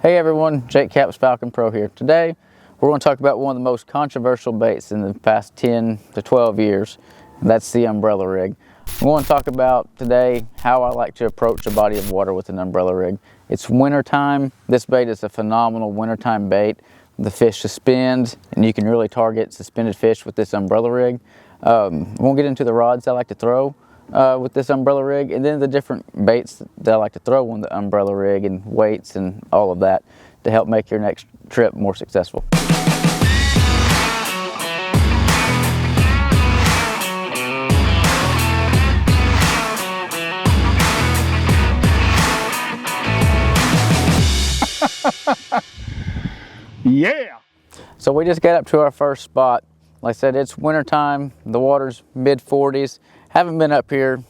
Hey everyone, Jake Capps, Falcon Pro here. Today we're going to talk about one of the most controversial baits in the past 10 to 12 years, and that's the umbrella rig. I'm going to talk about today how I like to approach a body of water with an umbrella rig. It's winter time. This bait is a phenomenal wintertime bait. The fish suspend, and you can really target suspended fish with this umbrella rig. I won't get into the rods I like to throw with this umbrella rig, and then the different baits that I like to throw on the umbrella rig and weights and all of that to help make your next trip more successful. Yeah! So we just got up to our first spot. Like I said, it's winter time. The water's mid-40s. Haven't been up here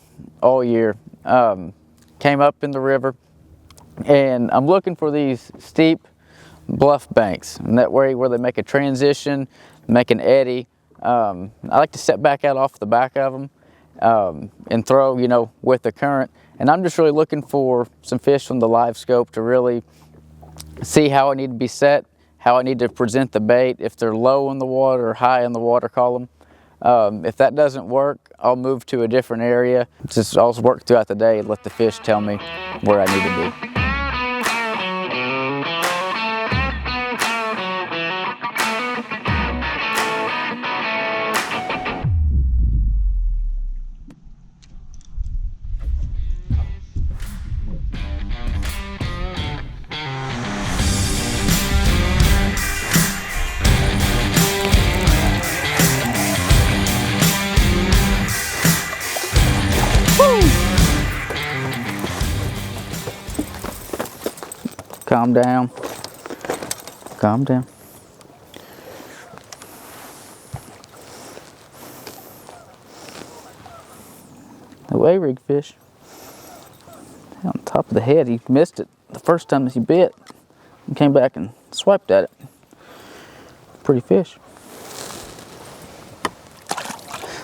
all year. Came up in the river, and I'm looking for these steep bluff banks, and that way where they make a transition, make an eddy. I like to step back out off the back of them and throw, with the current. And I'm just really looking for some fish on the live scope to really see how I need to be set, how I need to present the bait, if they're low in the water or high in the water column. If that doesn't work, I'll move to a different area. Just I'll work throughout the day and let the fish tell me where I need to be. Calm down. Calm down. No A-rig fish. On top of the head, he missed it the first time that he bit. He came back and swiped at it. Pretty fish.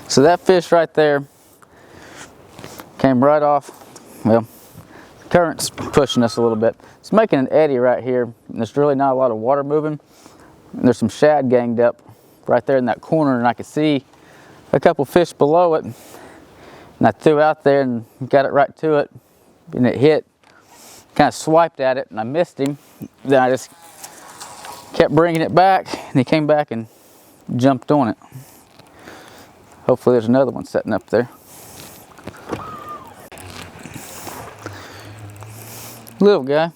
So that fish right there came right off. Well, the current's pushing us a little bit. It's making an eddy right here, and there's really not a lot of water moving. And there's some shad ganged up right there in that corner, and I could see a couple fish below it. And I threw out there and got it right to it, and it hit. Kind of swiped at it, and I missed him. Then I just kept bringing it back, and he came back and jumped on it. Hopefully there's another one sitting up there. Little guy.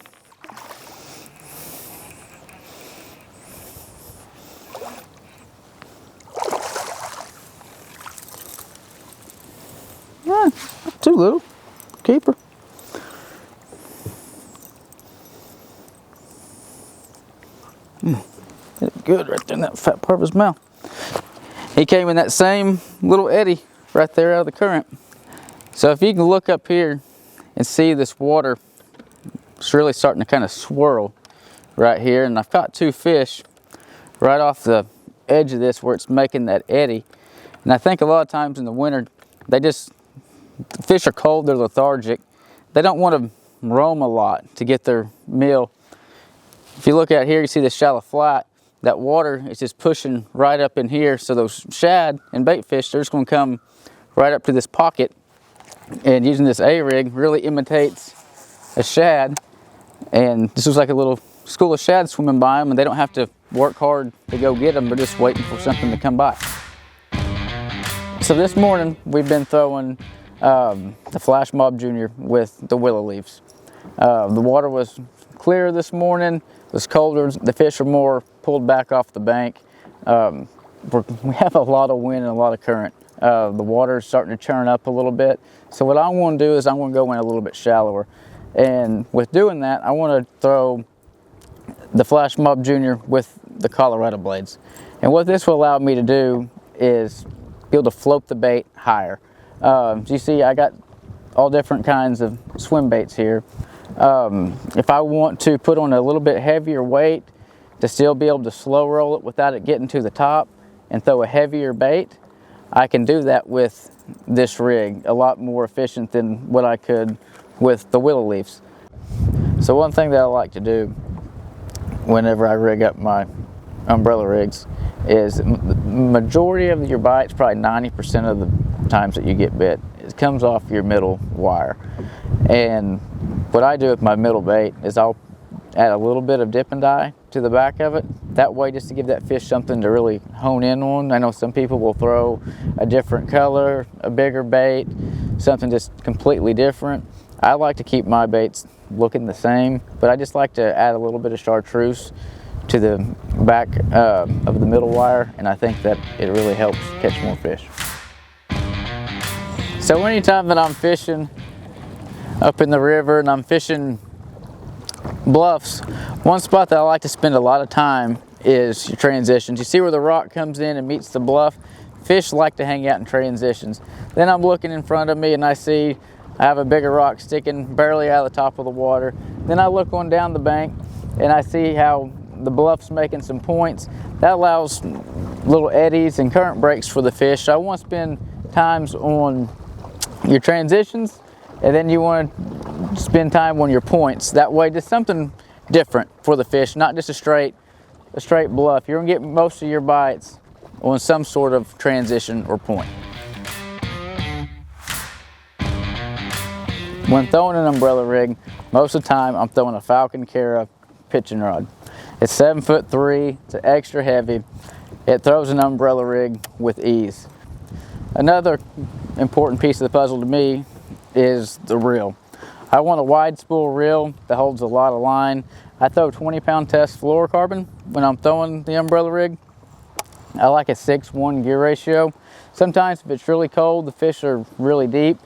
Yeah, not too little. Keeper. Good right there in that fat part of his mouth. He came in that same little eddy right there out of the current. So if you can look up here and see this water, it's really starting to kind of swirl right here. And I've caught two fish right off the edge of this where it's making that eddy. And I think a lot of times in the winter, the fish are cold, they're lethargic. They don't want to roam a lot to get their meal. If you look out here, you see this shallow flat. That water is just pushing right up in here. So those shad and bait fish, they're just going to come right up to this pocket. And using this A-rig really imitates a shad. And this was like a little school of shad swimming by them, and they don't have to work hard to go get them. They're just waiting for something to come by. So this morning, we've been throwing the Flash Mob Jr. with the willow leaves. The water was clear this morning. It was colder. The fish are more pulled back off the bank. We have a lot of wind and a lot of current. The water is starting to churn up a little bit. So what I want to do is I'm going to go in a little bit shallower. And with doing that, I want to throw the Flash Mob Jr. with the Colorado blades. And what this will allow me to do is be able to float the bait higher. So you see, I got all different kinds of swim baits here. If I want to put on a little bit heavier weight to still be able to slow roll it without it getting to the top and throw a heavier bait, I can do that with this rig a lot more efficient than what I could with the willow leaves. So one thing that I like to do whenever I rig up my umbrella rigs is the majority of your bites, probably 90% of the times that you get bit, it comes off your middle wire. And what I do with my middle bait is I'll add a little bit of dip and dye to the back of it. That way, just to give that fish something to really hone in on. I know some people will throw a different color, a bigger bait, something just completely different. I like to keep my baits looking the same, but I just like to add a little bit of chartreuse to the back of the middle wire, and I think that it really helps catch more fish. So anytime that I'm fishing up in the river and I'm fishing bluffs, one spot that I like to spend a lot of time is your transitions. You see where the rock comes in and meets the bluff? Fish like to hang out in transitions. Then I'm looking in front of me and I see I have a bigger rock sticking barely out of the top of the water. Then I look on down the bank and I see how the bluff's making some points. That allows little eddies and current breaks for the fish. So I want to spend times on your transitions, and then you want to spend time on your points. That way, just something different for the fish, not just a straight bluff. You're gonna get most of your bites on some sort of transition or point. When throwing an umbrella rig, most of the time I'm throwing a Falcon pitching rod. It's 7'3", it's extra heavy. It throws an umbrella rig with ease. Another important piece of the puzzle to me is the reel. I want a wide spool reel that holds a lot of line. I throw 20-pound test fluorocarbon when I'm throwing the umbrella rig. I like a 6:1 gear ratio. Sometimes if it's really cold, the fish are really deep,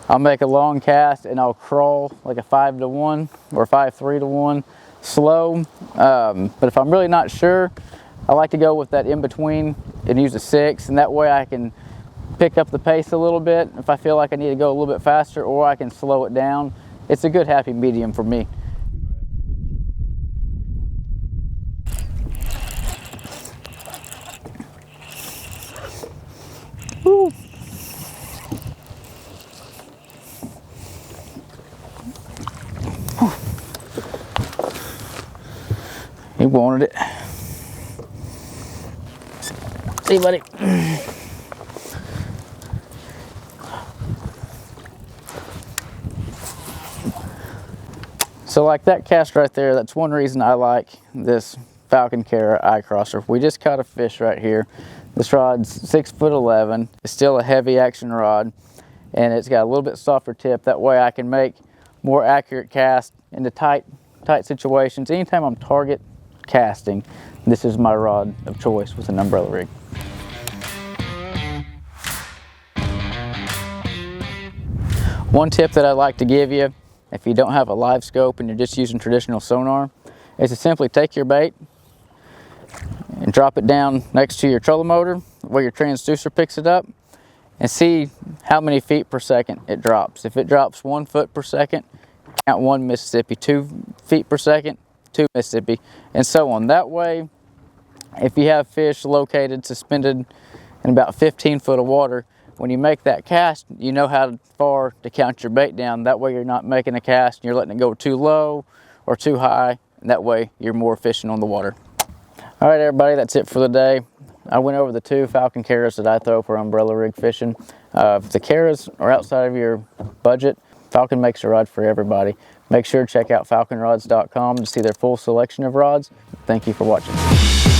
I'll make a long cast and I'll crawl like a 5-to-1 or 5-3-to-1 slow. But if I'm really not sure, I like to go with that in between and use a 6, and that way I can pick up the pace a little bit if I feel like I need to go a little bit faster, or I can slow it down. It's a good happy medium for me. Woo. He wanted it. See, buddy. So like that cast right there, that's one reason I like this Falcon eye crosser. We just caught a fish right here. This rod's 6'11". It's still a heavy action rod, and it's got a little bit softer tip. That way I can make more accurate casts into tight situations. Anytime I'm target casting, this is my rod of choice with an umbrella rig. One tip that I'd like to give you, if you don't have a live scope and you're just using traditional sonar, is to simply take your bait and drop it down next to your trolling motor where your transducer picks it up, and see how many feet per second it drops. If it drops 1 foot per second, count 1 Mississippi, 2 feet per second, 2 Mississippi, and so on. That way, if you have fish located, suspended in about 15 foot of water, when you make that cast, you know how far to count your bait down. That way you're not making a cast and you're letting it go too low or too high, and that way you're more efficient on the water. All right, everybody, that's it for the day. I went over the 2 Falcon that I throw for umbrella rig fishing. If the caras are outside of your budget, Falcon makes a rod for everybody. Make sure to check out falconrods.com to see their full selection of rods. Thank you for watching.